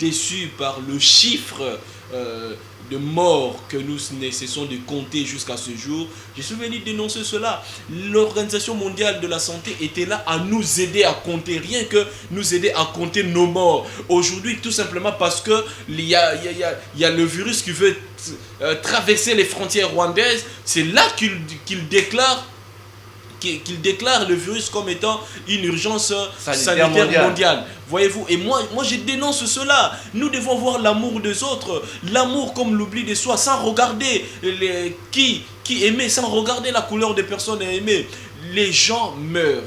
déçus par le chiffre de morts que nous ne cessons de compter jusqu'à ce jour. Je suis venu dénoncer cela. L'Organisation mondiale de la santé était là à nous aider à compter, rien que nous aider à compter nos morts. Aujourd'hui, tout simplement parce que il y a le virus qui veut traverser les frontières rwandaises, c'est là qu'il déclare le virus comme étant une urgence sanitaire mondiale. Voyez-vous, et moi je dénonce cela. Nous devons voir l'amour des autres, l'amour comme l'oubli de soi, sans regarder qui aimait, sans regarder la couleur des personnes aimées. Les gens meurent.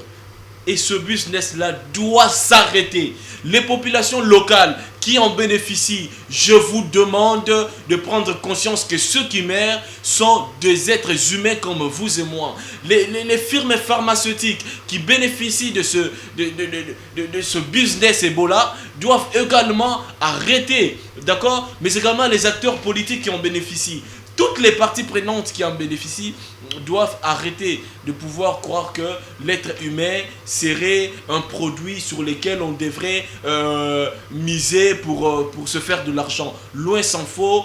Et ce business-là doit s'arrêter. Les populations locales qui en bénéficient, je vous demande de prendre conscience que ceux qui meurent sont des êtres humains comme vous et moi. Les firmes pharmaceutiques qui bénéficient de ce business Ebola doivent également arrêter, d'accord? Mais également les acteurs politiques qui en bénéficient. Toutes les parties prenantes qui en bénéficient doivent arrêter de pouvoir croire que l'être humain serait un produit sur lequel on devrait miser pour se faire de l'argent. Loin s'en faut,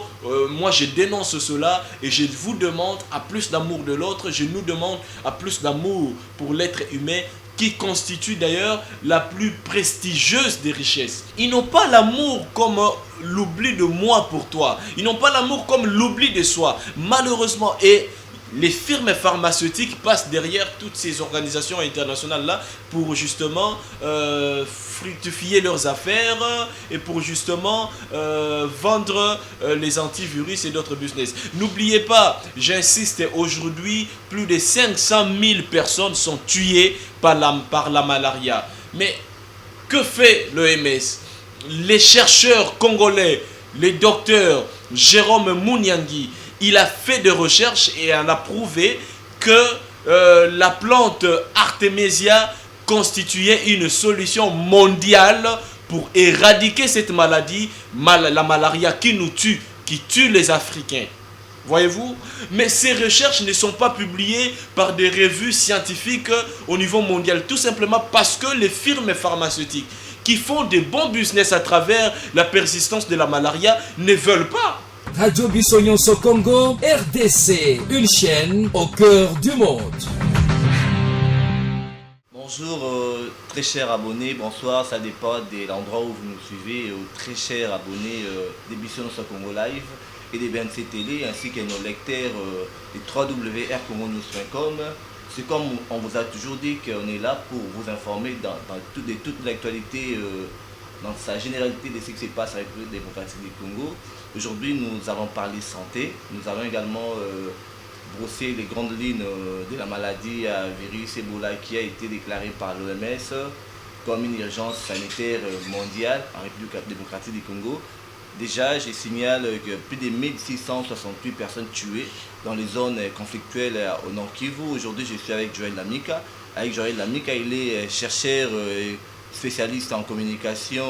moi je dénonce cela et je vous demande à plus d'amour de l'autre, je nous demande à plus d'amour pour l'être humain qui constitue d'ailleurs la plus prestigieuse des richesses. Ils n'ont pas l'amour comme l'oubli de moi pour toi. Ils n'ont pas l'amour comme l'oubli de soi. Malheureusement, et les firmes pharmaceutiques passent derrière toutes ces organisations internationales-là pour justement fructifier leurs affaires et pour justement vendre les antivirus et d'autres business. N'oubliez pas, j'insiste, aujourd'hui, plus de 500 000 personnes sont tuées par la malaria. Mais que fait l'OMS? Les chercheurs congolais, les docteurs Jérôme Mouniangui, il a fait des recherches et en a prouvé que la plante Artemisia constituait une solution mondiale pour éradiquer cette maladie, la malaria qui nous tue, qui tue les Africains. Voyez-vous? Mais ces recherches ne sont pas publiées par des revues scientifiques au niveau mondial, tout simplement parce que les firmes pharmaceutiques qui font des bons business à travers la persistance de la malaria ne veulent pas. Radio Bissonyonso Congo, RDC, une chaîne au cœur du monde. Bonjour très chers abonnés, bonsoir, ça dépend de l'endroit où vous nous suivez, très chers abonnés des Bissonyonso Congo Live et des BNC Télé ainsi que nos lecteurs de www.rcongonews.com. C'est comme on vous a toujours dit qu'on est là pour vous informer dans toute l'actualité, dans sa généralité de ce qui se passe avec le démocratique du Congo. Aujourd'hui, nous avons parlé santé, nous avons également brossé les grandes lignes de la maladie à virus Ebola qui a été déclarée par l'OMS comme une urgence sanitaire mondiale en République démocratique du Congo. Déjà, je signale que plus de 1668 personnes tuées dans les zones conflictuelles au Nord Kivu. Aujourd'hui, je suis avec Joël Lamika. Avec Joël Lamika, il est chercheur spécialiste en communication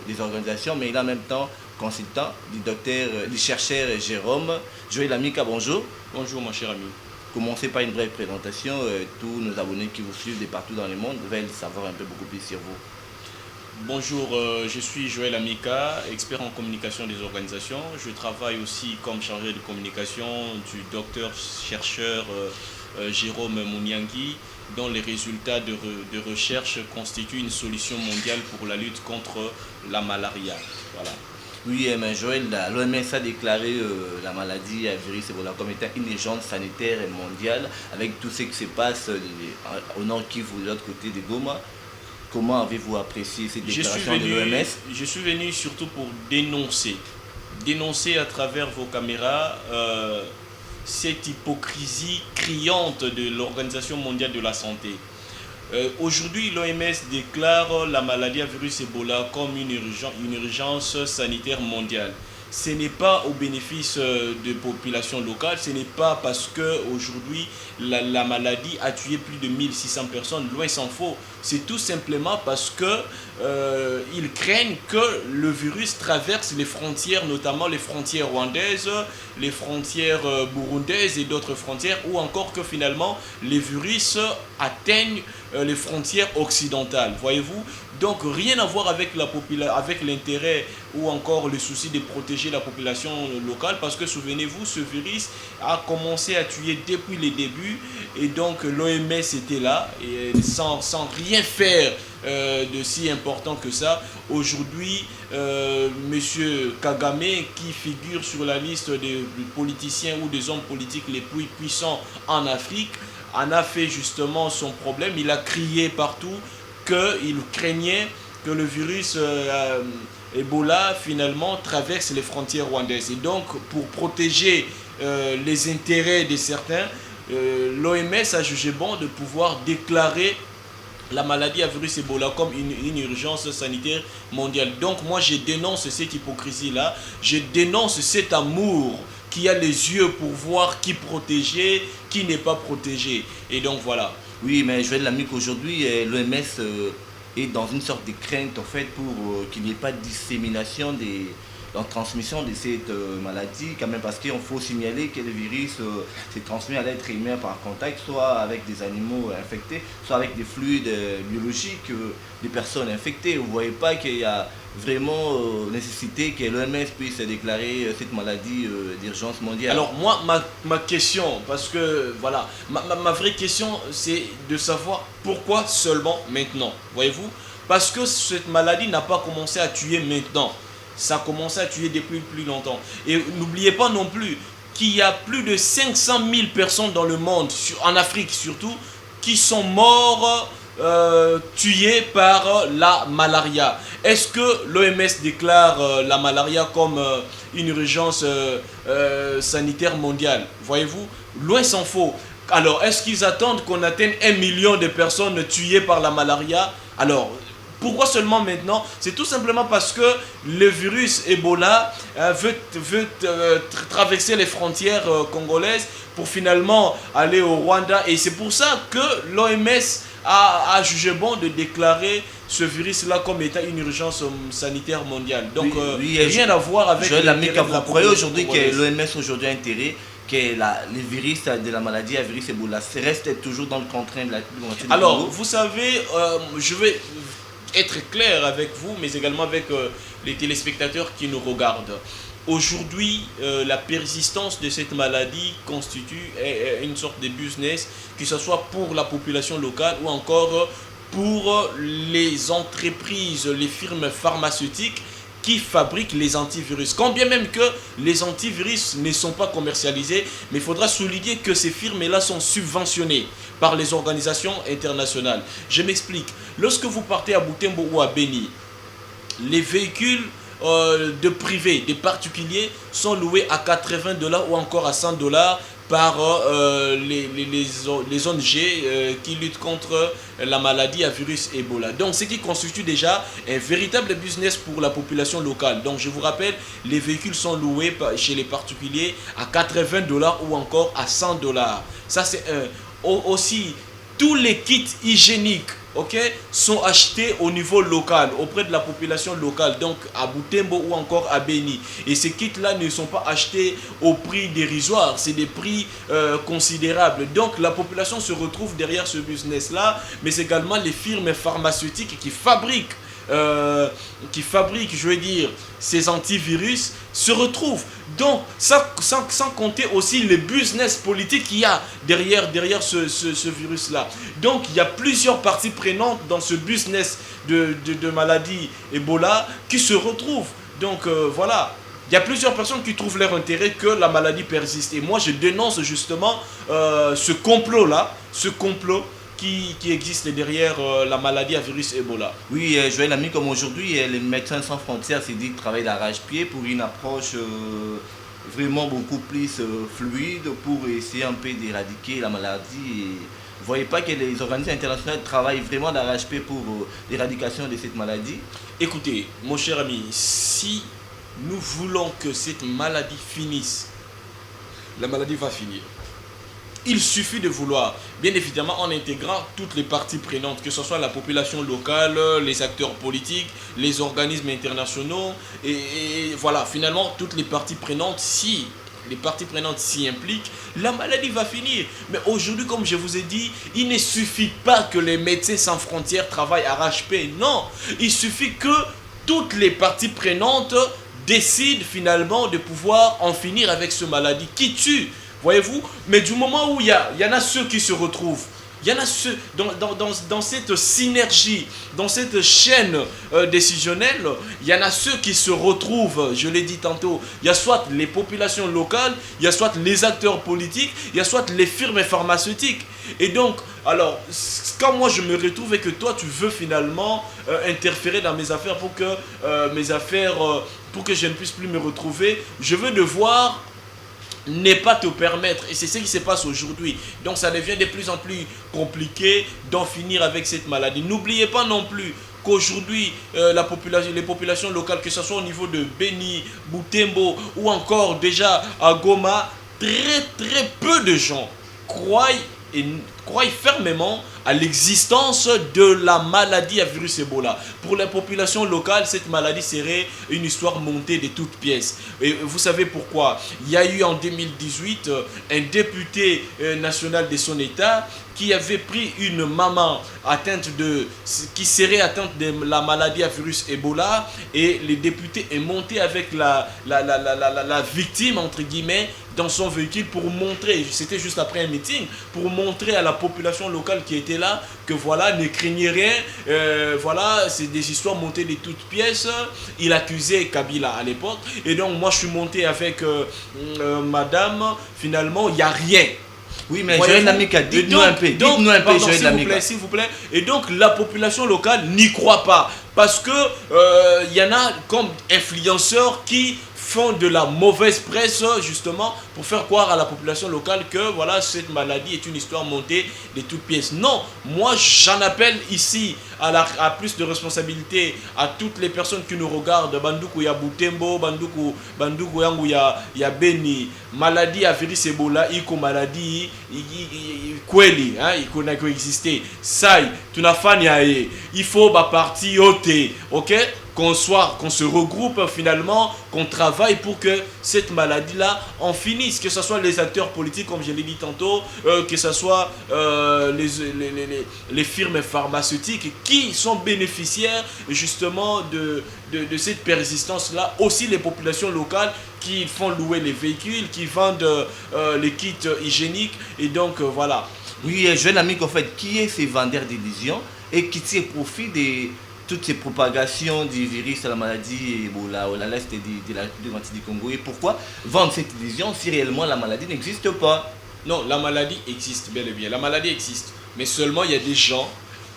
des organisations, mais il est en même temps consultant du chercheur Jérôme. Joël Lamika, bonjour. Bonjour mon cher ami. Commencez par une brève présentation. Tous nos abonnés qui vous suivent de partout dans le monde veulent savoir un peu beaucoup plus sur vous. Bonjour, je suis Joël Lamika, expert en communication des organisations. Je travaille aussi comme chargé de communication du docteur-chercheur Jérôme Mouniangui, dont les résultats de recherche constituent une solution mondiale pour la lutte contre la malaria. Voilà. Oui, mais Joël, l'OMS a déclaré la maladie à virus Ebola comme étant une urgence sanitaire mondiale avec tout ce qui se passe au Nord Kivu, de l'autre côté de Goma. Comment avez-vous apprécié cette déclaration de l'OMS? Je suis venu surtout pour dénoncer à travers vos caméras cette hypocrisie criante de l'Organisation mondiale de la santé. Aujourd'hui, l'OMS déclare la maladie à virus Ebola comme une urgence sanitaire mondiale. Ce n'est pas au bénéfice des populations locales, ce n'est pas parce qu'aujourd'hui la maladie a tué plus de 1600 personnes, loin s'en faut. C'est tout simplement parce qu'ils craignent que le virus traverse les frontières, notamment les frontières rwandaises, les frontières burundaises et d'autres frontières, ou encore que finalement les virus atteignent les frontières occidentales. Voyez-vous? Donc rien à voir avec avec l'intérêt ou encore le souci de protéger la population locale, parce que souvenez-vous, ce virus a commencé à tuer depuis les débuts, et donc l'OMS était là et sans rien faire de si important que ça. Aujourd'hui, Monsieur Kagame, qui figure sur la liste des politiciens ou des hommes politiques les plus puissants en Afrique, en a fait justement son problème. Il a crié partout qu'il craignait que le virus Ebola finalement traverse les frontières rwandaises. Et donc, pour protéger les intérêts de certains, l'OMS a jugé bon de pouvoir déclarer la maladie à virus Ebola comme une urgence sanitaire mondiale. Donc moi je dénonce cette hypocrisie-là, je dénonce cet amour qui a les yeux pour voir qui protéger, qui n'est pas protégé. Et donc voilà. Oui, mais je vais l'ami qu'aujourd'hui, l'OMS est dans une sorte de crainte en fait pour qu'il n'y ait pas de dissémination en transmission de cette maladie, quand même, parce qu'il faut signaler que le virus s'est transmis à l'être humain par contact, soit avec des animaux infectés, soit avec des fluides biologiques des personnes infectées. Vous ne voyez pas qu'il y a vraiment nécessité que l'OMS puisse déclarer cette maladie d'urgence mondiale. Alors moi, ma question, parce que voilà, ma vraie question, c'est de savoir pourquoi seulement maintenant, voyez-vous? Parce que cette maladie n'a pas commencé à tuer maintenant. Ça a commencé à tuer depuis plus longtemps. Et n'oubliez pas non plus qu'il y a plus de 500 000 personnes dans le monde, en Afrique surtout, qui sont morts, tuées par la malaria. Est-ce que l'OMS déclare la malaria comme une urgence sanitaire mondiale? Voyez-vous, loin s'en faut. Alors, est-ce qu'ils attendent qu'on atteigne 1 million de personnes tuées par la malaria? Alors, pourquoi seulement maintenant? C'est tout simplement parce que le virus Ebola veut traverser les frontières congolaises pour finalement aller au Rwanda. Et c'est pour ça que l'OMS a jugé bon de déclarer ce virus-là comme étant une urgence sanitaire mondiale. Donc, rien à voir avec... Vous croyez aujourd'hui que l'OMS aujourd'hui a intérêt que le virus de la maladie à virus Ebola reste toujours dans le contraint de la... Alors, vous savez, je vais être clair avec vous, mais également avec les téléspectateurs qui nous regardent. Aujourd'hui, la persistance de cette maladie constitue une sorte de business, que ce soit pour la population locale ou encore pour les entreprises, les firmes pharmaceutiques qui fabriquent les antivirus. Quand bien même que les antivirus ne sont pas commercialisés, mais il faudra souligner que ces firmes-là sont subventionnées par les organisations internationales. Je m'explique. Lorsque vous partez à Butembo ou à Beni, les véhicules de privés, des particuliers, sont loués à 80 $ ou encore à 100 $ par les ONG qui luttent contre la maladie à virus Ebola. Donc, ce qui constitue déjà un véritable business pour la population locale. Donc, je vous rappelle, les véhicules sont loués chez les particuliers à 80 $ ou encore à 100 $. Ça, c'est aussi tous les kits hygiéniques, sont achetés au niveau local, auprès de la population locale, donc à Butembo ou encore à Beni. Et ces kits-là ne sont pas achetés au prix dérisoire, c'est des prix considérables. Donc la population se retrouve derrière ce business-là, mais également les firmes pharmaceutiques qui fabriquent, je veux dire, ces antivirus se retrouvent. Donc, sans compter aussi les business politiques qu'il y a derrière ce virus-là. Donc, il y a plusieurs parties prenantes dans ce business de maladie Ebola qui se retrouvent. Donc, voilà. Il y a plusieurs personnes qui trouvent leur intérêt que la maladie persiste. Et moi, je dénonce justement ce complot-là, qui existe derrière la maladie à virus Ebola. Oui, Joël Ami, comme aujourd'hui, les Médecins sans frontières s'est dit travailler d'arrache-pied pour une approche vraiment beaucoup plus fluide pour essayer un peu d'éradiquer la maladie. Et vous ne voyez pas que les organismes internationaux travaillent vraiment d'arrache-pied pour l'éradication de cette maladie? Écoutez, mon cher ami, si nous voulons que cette maladie finisse, la maladie va finir. Il suffit de vouloir, bien évidemment en intégrant toutes les parties prenantes, que ce soit la population locale, les acteurs politiques, les organismes internationaux, et voilà, finalement toutes les parties prenantes, si les parties prenantes s'y impliquent, la maladie va finir. Mais aujourd'hui, comme je vous ai dit, il ne suffit pas que les médecins sans frontières travaillent arrache-pied. Non, il suffit que toutes les parties prenantes décident finalement de pouvoir en finir avec ce maladie qui tue. Voyez-vous? Mais du moment où il y en a ceux qui se retrouvent, il y en a ceux, dans cette synergie, dans cette chaîne décisionnelle, il y en a ceux qui se retrouvent, je l'ai dit tantôt, il y a soit les populations locales, il y a soit les acteurs politiques, il y a soit les firmes pharmaceutiques. Et donc, alors, quand moi je me retrouve et que toi tu veux finalement interférer dans mes affaires pour que pour que je ne puisse plus me retrouver, je veux devoir n'est pas te permettre, et c'est ce qui se passe aujourd'hui. Donc ça devient de plus en plus compliqué d'en finir avec cette maladie. N'oubliez pas non plus qu'aujourd'hui les populations locales, que ce soit au niveau de Beni, Butembo ou encore déjà à Goma, très peu de gens croient fermement à l'existence de la maladie à virus Ebola. Pour la population locale, cette maladie serait une histoire montée de toutes pièces. Et vous savez pourquoi? Il y a eu en 2018 un député national de son État qui avait pris une maman qui serait atteinte de la maladie à virus Ebola, et le député est monté avec la victime, entre guillemets, dans son véhicule pour montrer, c'était juste après un meeting, pour montrer à la population locale qui était là que voilà, ne craignez rien, voilà, c'est des histoires montées de toutes pièces. Il accusait Kabila à l'époque, et donc moi je suis monté avec madame, finalement il n'y a rien. Oui, mais Joël Lamika, dites-nous un peu, Joël Lamika. S'il vous plaît. Et donc la population locale n'y croit pas, parce que y en a comme influenceurs qui font de la mauvaise presse justement pour faire croire à la population locale que voilà, cette maladie est une histoire montée de toutes pièces. Non, moi j'en appelle ici à plus de responsabilité à toutes les personnes qui nous regardent. Bandoukou ya Butembo, Bandoukou yangu ya Beni, maladie à virus Ebola, iko maladie kweli, iko na coexister. Sai, tunafanya il faut ba parti yote, OK? Qu'on se regroupe finalement, qu'on travaille pour que cette maladie-là en finisse, que ce soit les acteurs politiques, comme je l'ai dit tantôt, que ce soit les firmes pharmaceutiques qui sont bénéficiaires justement de cette persistance-là, aussi les populations locales qui font louer les véhicules, qui vendent les kits hygiéniques, et donc voilà. Oui, jeune ami, en fait, qui est ces vendeurs d'illusions et qui tire profit de toutes ces propagations du virus à la maladie Ebola ou la leste de la République du Congo? Et pourquoi vendre cette illusion si réellement la maladie n'existe pas? Non, la maladie existe bel et bien. La maladie existe. Mais seulement il y a des gens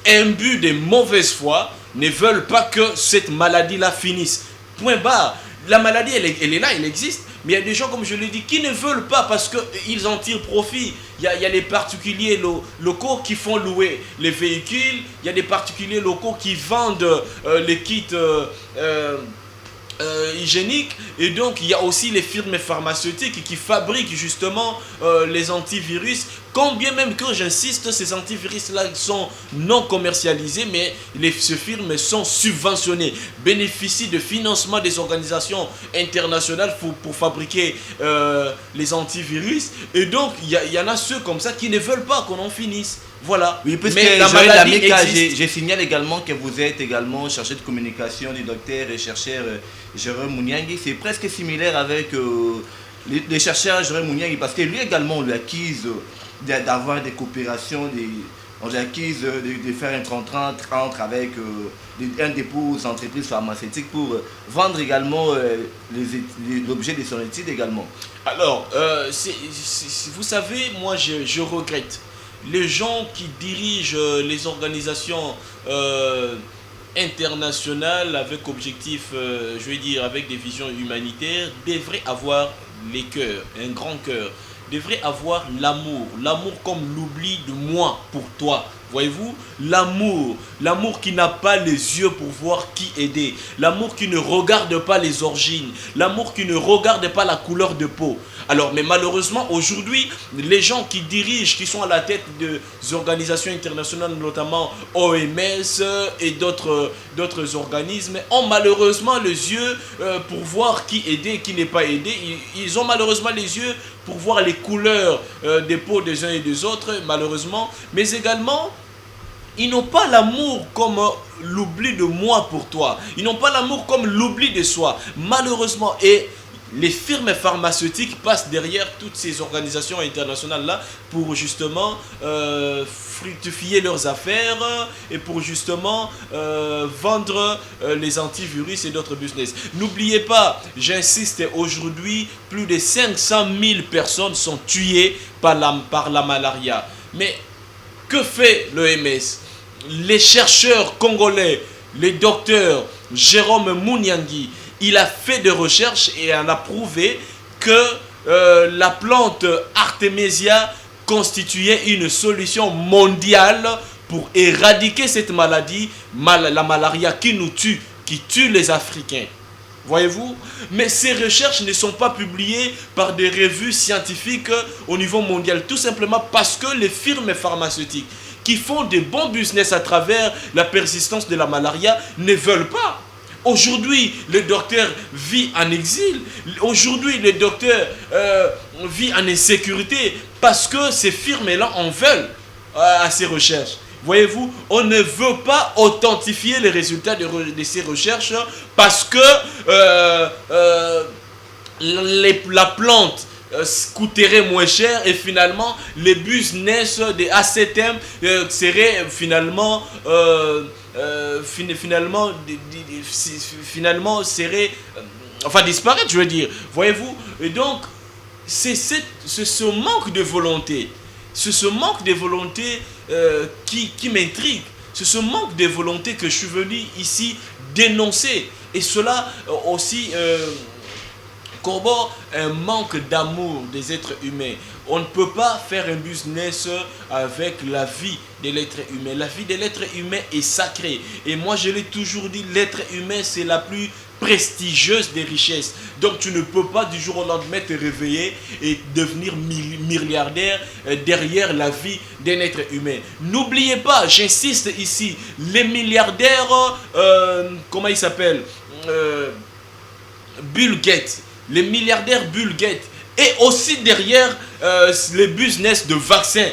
imbus de mauvaise foi ne veulent pas que cette maladie-là finisse. Point barre. La maladie, elle est là, elle existe. Mais il y a des gens, comme je l'ai dit, qui ne veulent pas parce qu'ils en tirent profit. Il y a les particuliers locaux qui font louer les véhicules. Il y a des particuliers locaux qui vendent les kits hygiéniques. Et donc, il y a aussi les firmes pharmaceutiques qui fabriquent justement les antivirus. Quand bien même que j'insiste, ces antivirus-là sont non commercialisés, mais ces firmes sont subventionnées, bénéficient de financement des organisations internationales pour fabriquer les antivirus. Et donc, il y en a ceux comme ça qui ne veulent pas qu'on en finisse. Voilà. Oui, parce mais que la maladie existe. Je signale également que vous êtes également chargé de communication du docteur et chercheur Jérôme Mouniangui. C'est presque similaire avec les chercheurs Jérôme Mouniangui, parce que lui également, on lui accuse d'avoir des coopérations, on lui accuse de faire un contrat entre avec un dépôt aux entreprises pharmaceutiques pour vendre également l'objet de son étude également. Alors, vous savez, moi je regrette les gens qui dirigent les organisations internationales avec objectif, je vais dire avec des visions humanitaires, devraient avoir les cœurs, un grand cœur, devraient avoir l'amour comme l'oubli de moi pour toi. Voyez-vous, l'amour qui n'a pas les yeux pour voir qui aider, l'amour qui ne regarde pas les origines, l'amour qui ne regarde pas la couleur de peau. Alors, mais malheureusement, aujourd'hui, les gens qui dirigent, qui sont à la tête des organisations internationales, notamment OMS et d'autres organismes, ont malheureusement les yeux pour voir qui aider et qui n'est pas aidé. Ils ont malheureusement les yeux pour voir les couleurs des peaux des uns et des autres, malheureusement, mais également, ils n'ont pas l'amour comme l'oubli de moi pour toi. Ils n'ont pas l'amour comme l'oubli de soi, malheureusement. Et les firmes pharmaceutiques passent derrière toutes ces organisations internationales-là pour justement fructifier leurs affaires et pour justement vendre les antivirus et d'autres business. N'oubliez pas, j'insiste, aujourd'hui, plus de 500 000 personnes sont tuées par la malaria. Mais que fait l'OMS? Les chercheurs congolais, le docteur Jérôme Mouniangui, il a fait des recherches et en a prouvé que la plante Artemisia constituait une solution mondiale pour éradiquer cette maladie, la malaria qui nous tue, qui tue les Africains. Voyez-vous? Mais ces recherches ne sont pas publiées par des revues scientifiques au niveau mondial, tout simplement parce que les firmes pharmaceutiques qui font des bons business à travers la persistance de la malaria ne veulent pas. Aujourd'hui, le docteur vit en exil. Aujourd'hui, le docteur vit en insécurité parce que ces firmes-là en veulent à ces recherches. Voyez-vous, on ne veut pas authentifier les résultats de ces recherches parce que la plante coûterait moins cher et finalement les business des ACTM seraient finalement serait disparaître, je veux dire. Voyez-vous, et donc c'est ce manque de volonté, ce manque de volonté qui m'intrigue. C'est ce manque de volonté que je suis venu ici dénoncer, et cela aussi corrobore un manque d'amour des êtres humains. On ne peut pas faire un business avec la vie de l'être humain. La vie de l'être humain est sacrée. Et moi, je l'ai toujours dit, l'être humain, c'est la plus prestigieuse des richesses. Donc, tu ne peux pas du jour au lendemain te réveiller et devenir milliardaire derrière la vie d'un être humain. N'oubliez pas, j'insiste ici, les milliardaires, comment ils s'appellent, Bill Gates. Les milliardaires Bill Gates et aussi derrière les business de vaccins,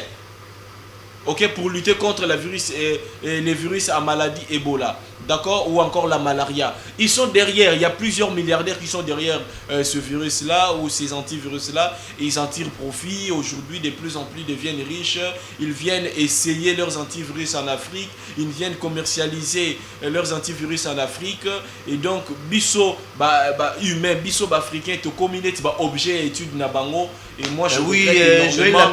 ok, pour lutter contre la virus et les virus à maladie Ebola, d'accord, ou encore la malaria. Ils sont derrière, il y a plusieurs milliardaires qui sont derrière ce virus-là ou ces antivirus-là, et ils en tirent profit. Aujourd'hui, de plus en plus deviennent riches. Ils viennent essayer leurs antivirus en Afrique, ils viennent commercialiser leurs antivirus en Afrique, et donc, biso humain, biso africain, te combiné objet et étude na bango. Et moi, je regrette énormément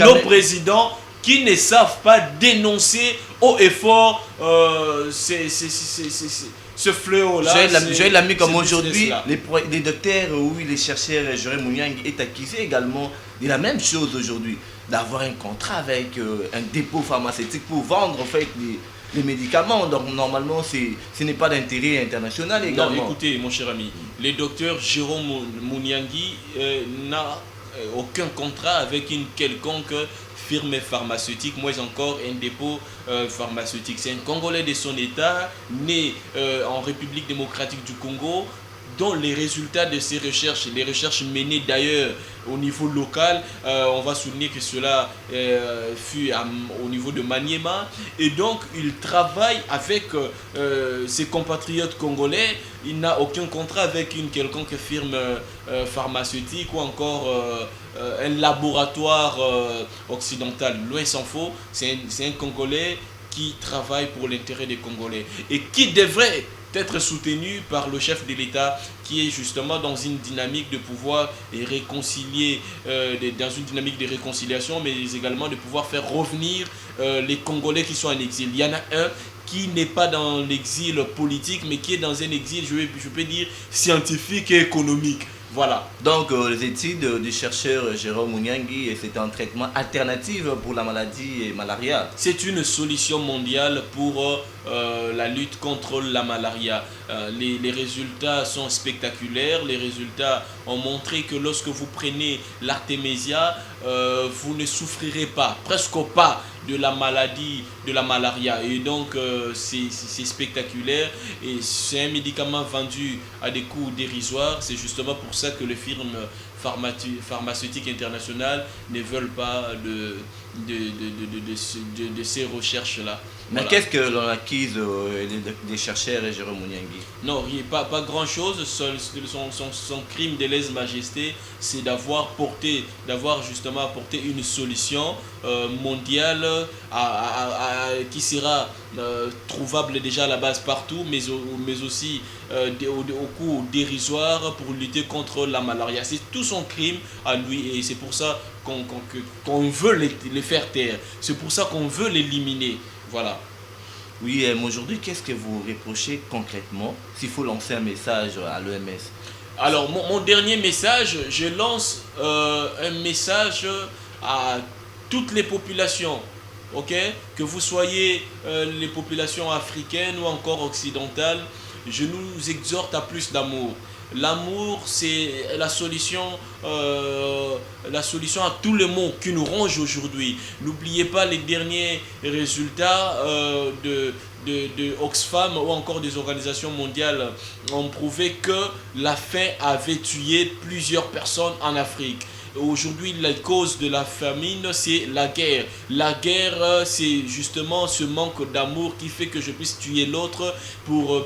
nos présidents qui ne savent pas dénoncer haut et fort ce fléau-là. J'ai l'ami comme aujourd'hui, les docteurs, oui, les chercheurs, Jérôme Mouniangui est accusé également de la même chose aujourd'hui, d'avoir un contrat avec un dépôt pharmaceutique pour vendre en fait les médicaments. Donc normalement, ce n'est pas d'intérêt international également. Non, écoutez, mon cher ami, le docteur Jérôme Mouniangui n'a aucun contrat avec une quelconque firme pharmaceutique, moins encore un dépôt pharmaceutique. C'est un Congolais de son état, né en République démocratique du Congo, dont les résultats de ces recherches, les recherches menées d'ailleurs au niveau local, on va souligner que cela fut au niveau de Maniema, et donc il travaille avec ses compatriotes congolais. Il n'a aucun contrat avec une quelconque firme pharmaceutique ou encore un laboratoire occidental. Loin s'en faut, c'est un Congolais qui travaille pour l'intérêt des Congolais et qui devrait être soutenu par le chef de l'État, qui est justement dans une dynamique de pouvoir et réconcilier, dans une dynamique de réconciliation, mais également de pouvoir faire revenir les Congolais qui sont en exil. Il y en a un qui n'est pas dans l'exil politique, mais qui est dans un exil, je peux dire, scientifique et économique. Voilà. Donc, les études du chercheur Jérôme Mouniangui, c'est un traitement alternatif pour la maladie malariale. C'est une solution mondiale pour la lutte contre la malaria. Les résultats sont spectaculaires. Les résultats ont montré que lorsque vous prenez l'artémisia, vous ne souffrirez pas, presque pas, de la maladie, de la malaria. Et donc, c'est spectaculaire. Et c'est un médicament vendu à des coûts dérisoires. C'est justement pour ça que les firmes pharmaceutiques internationales ne veulent pas de ces recherches-là. Mais Voilà. qu'est-ce que l'on accuse des chercheurs et Jérôme Mouniangui? Non, pas grand-chose. Son crime de lèse-majesté, c'est d'avoir justement apporté une solution mondiale qui sera trouvable déjà à la base partout, mais aussi au coût dérisoire pour lutter contre la malaria. C'est tout son crime à lui et c'est pour ça qu'on veut les faire taire. C'est pour ça qu'on veut l'éliminer. Voilà. Oui, mais aujourd'hui, qu'est-ce que vous reprochez concrètement s'il faut lancer un message à l'OMS? Alors, mon dernier message, je lance un message à toutes les populations, ok? Que vous soyez les populations africaines ou encore occidentales, je nous exhorte à plus d'amour. L'amour, c'est la solution à tous les maux qui nous rongent aujourd'hui. N'oubliez pas les derniers résultats de Oxfam ou encore des organisations mondiales ont prouvé que la faim avait tué plusieurs personnes en Afrique. Aujourd'hui, la cause de la famine, c'est la guerre. La guerre, c'est justement ce manque d'amour qui fait que je puisse tuer l'autre pour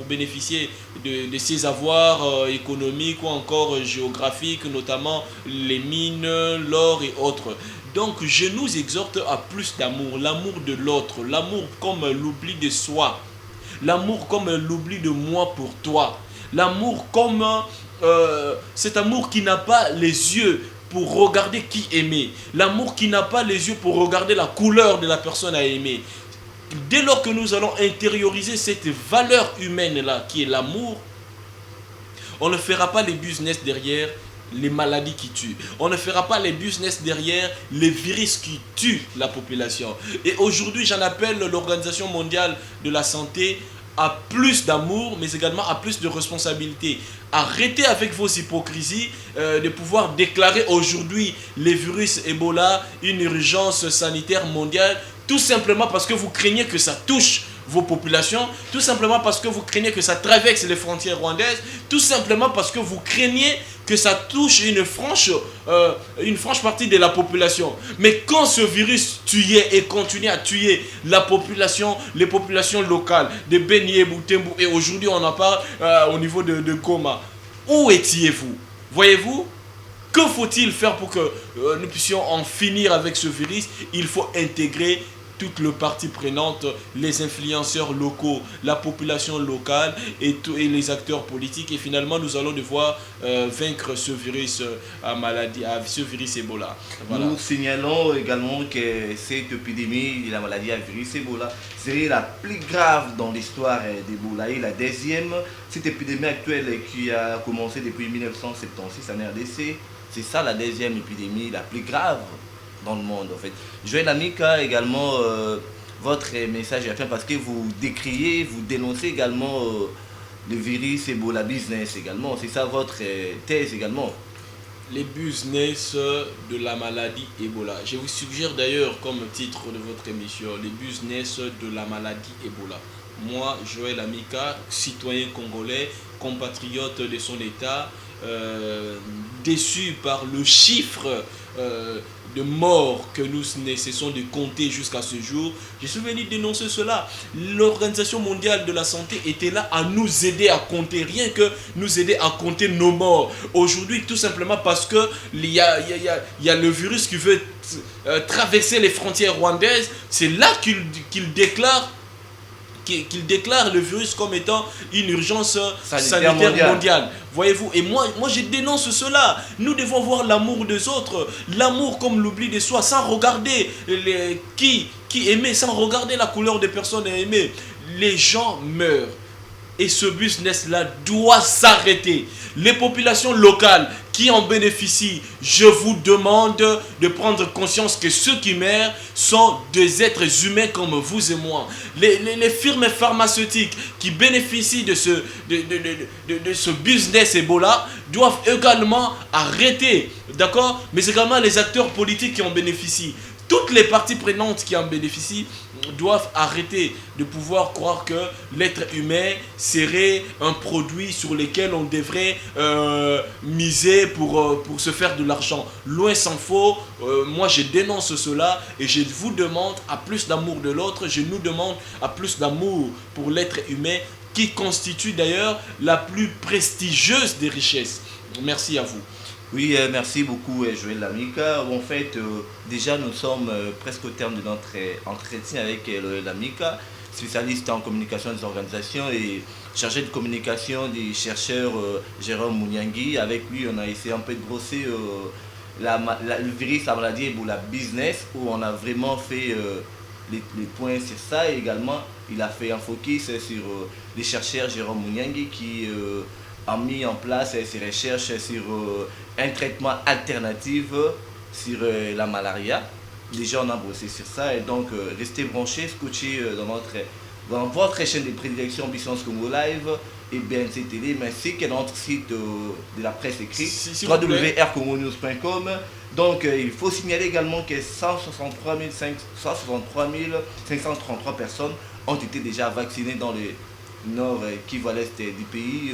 bénéficier de ses avoirs économiques ou encore géographiques, notamment les mines, l'or et autres. Donc, je nous exhorte à plus d'amour, l'amour de l'autre, l'amour comme l'oubli de soi, l'amour comme l'oubli de moi pour toi, l'amour comme cet amour qui n'a pas les yeux pour regarder qui aimer, l'amour qui n'a pas les yeux pour regarder la couleur de la personne à aimer. Dès lors que nous allons intérioriser cette valeur humaine-là qui est l'amour, on ne fera pas les business derrière les maladies qui tuent. On ne fera pas les business derrière les virus qui tuent la population. Et aujourd'hui, j'en appelle l'Organisation mondiale de la santé à plus d'amour, mais également à plus de responsabilité. Arrêtez avec vos hypocrisies de pouvoir déclarer aujourd'hui les virus Ebola une urgence sanitaire mondiale, tout simplement parce que vous craignez que ça touche vos populations, tout simplement parce que vous craignez que ça traverse les frontières rwandaises, tout simplement parce que vous craignez que ça touche une franche partie de la population. Mais quand ce virus tuait et continue à tuer la population, les populations locales de Beni, Butembo, et aujourd'hui on en parle au niveau de Goma, où étiez-vous? Voyez-vous? Que faut-il faire pour que nous puissions en finir avec ce virus? Il faut intégrer toutes les parties prenantes, les influenceurs locaux, la population locale et les acteurs politiques. Et finalement, nous allons devoir vaincre ce virus ce virus Ebola. Voilà. Nous signalons également que cette épidémie de la maladie à virus Ebola serait la plus grave dans l'histoire d'Ebola. Et la deuxième, cette épidémie actuelle qui a commencé depuis 1976 en RDC, c'est ça la deuxième épidémie la plus grave dans le monde en fait. Joël Amika également votre message à faire parce que vous décriez, vous dénoncez également le virus Ebola business également. C'est ça votre thèse également. Les business de la maladie Ebola. Je vous suggère d'ailleurs comme titre de votre émission, les business de la maladie Ebola. Moi, Joël Amika, citoyen congolais, compatriote de son État, déçu par le chiffre de morts que nous ne cessons de compter jusqu'à ce jour. Je suis venu dénoncer cela. L'Organisation mondiale de la santé était là à nous aider à compter, rien que nous aider à compter nos morts. Aujourd'hui, tout simplement parce que il y a le virus qui veut traverser les frontières rwandaises, c'est là qu'il déclare le virus comme étant une urgence sanitaire mondiale. Voyez-vous, et moi je dénonce cela. Nous devons voir l'amour des autres, l'amour comme l'oubli de soi, sans regarder qui aimer, sans regarder la couleur des personnes à aimer. Les gens meurent. et ce business-là doit s'arrêter. Les populations locales qui en bénéficient, je vous demande de prendre conscience que ceux qui meurent sont des êtres humains comme vous et moi. Les firmes pharmaceutiques qui bénéficient de ce business Ebola doivent également arrêter, d'accord? Mais également les acteurs politiques qui en bénéficient. Toutes les parties prenantes qui en bénéficient doivent arrêter de pouvoir croire que l'être humain serait un produit sur lequel on devrait miser pour se faire de l'argent. Loin s'en faut, moi je dénonce cela et je vous demande à plus d'amour de l'autre, je nous demande à plus d'amour pour l'être humain qui constitue d'ailleurs la plus prestigieuse des richesses. Merci à vous. Oui, merci beaucoup Joël Lamika. En fait, déjà nous sommes presque au terme de notre entretien avec Joël Lamika, spécialiste en communication des organisations et chargé de communication des chercheurs Jérôme Mouniangui. Avec lui, on a essayé un peu de brosser le virus, la maladie Ebola business, où on a vraiment fait les points sur ça. Et également, il a fait un focus sur les chercheurs Jérôme Mouniangui qui a mis en place ses recherches sur un traitement alternatif sur la malaria. Déjà, on a bossé sur ça et donc restez branchés, scotchés dans votre chaîne de prédilection Business Congo Live et BNC Télé, mais ainsi que notre site de la presse écrite www.rcongonews.com. Donc, il faut signaler également que 163 533 personnes ont été déjà vaccinées dans le nord qui va l'est du pays.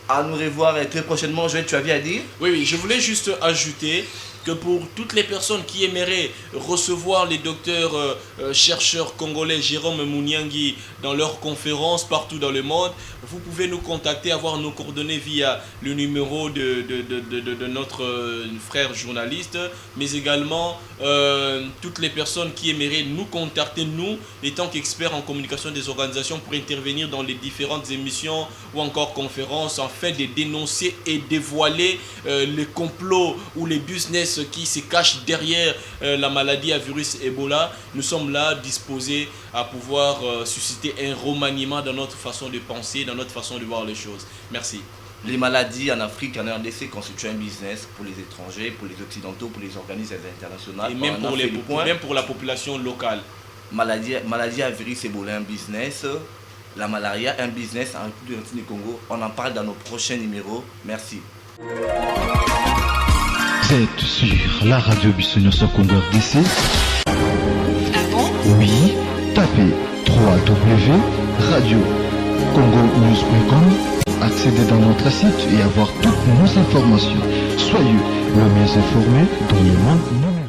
À nous revoir très prochainement. Joël, tu avais à dire? Oui, je voulais juste ajouter que pour toutes les personnes qui aimeraient recevoir les docteurs chercheurs congolais Jérôme Mouniangui dans leurs conférences partout dans le monde, vous pouvez nous contacter, avoir nos coordonnées via le numéro de notre frère journaliste, mais également toutes les personnes qui aimeraient nous contacter, nous, étant qu'experts en communication des organisations, pour intervenir dans les différentes émissions ou encore conférences, afin de dénoncer et dévoiler les complots ou les business qui se cachent derrière la maladie à virus Ebola. Nous sommes là disposés à pouvoir susciter un remaniement dans notre façon de penser, dans notre façon de voir les choses. Merci. Les maladies en Afrique, en RDC, constituent un business pour les étrangers, pour les occidentaux, pour les organismes internationaux. Et même pour la population locale. Maladie à virus Ebola, un business. La malaria, un business en République du Congo. On en parle dans nos prochains numéros. Merci. Vous êtes sur la radio Bissonioso Congo RDC. Ah bon? Oui, tapez www.radiocongonews.com, accédez dans notre site et avoir toutes nos informations. Soyez le mieux informé dans le monde numérique.